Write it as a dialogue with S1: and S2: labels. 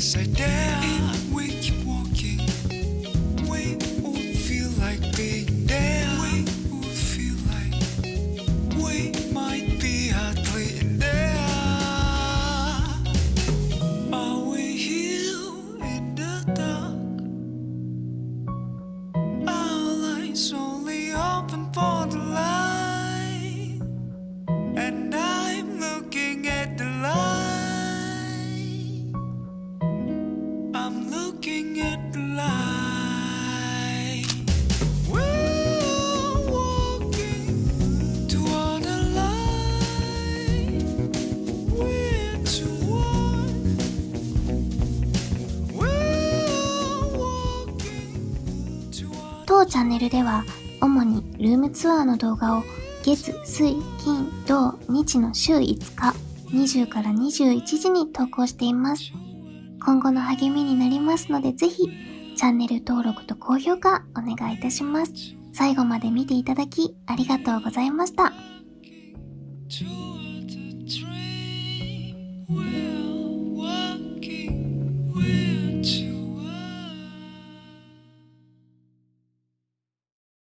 S1: upside down. If we keep walking, we would feel like being there. We would feel like we might be hardly in there. Are we here in the dark? Our lights only open for the light, and I'm looking at the light. I'm looking at the light. We're walking toward the light. We're toward. We're walking toward.
S2: 当チャンネルでは主にルームツアーの動画を月、水、金、土、日の週5日、20から21時に投稿しています。今後の励みになりますので、ぜひチャンネル登録と高評価お願いいたします。最後まで見ていただきありがとうございました。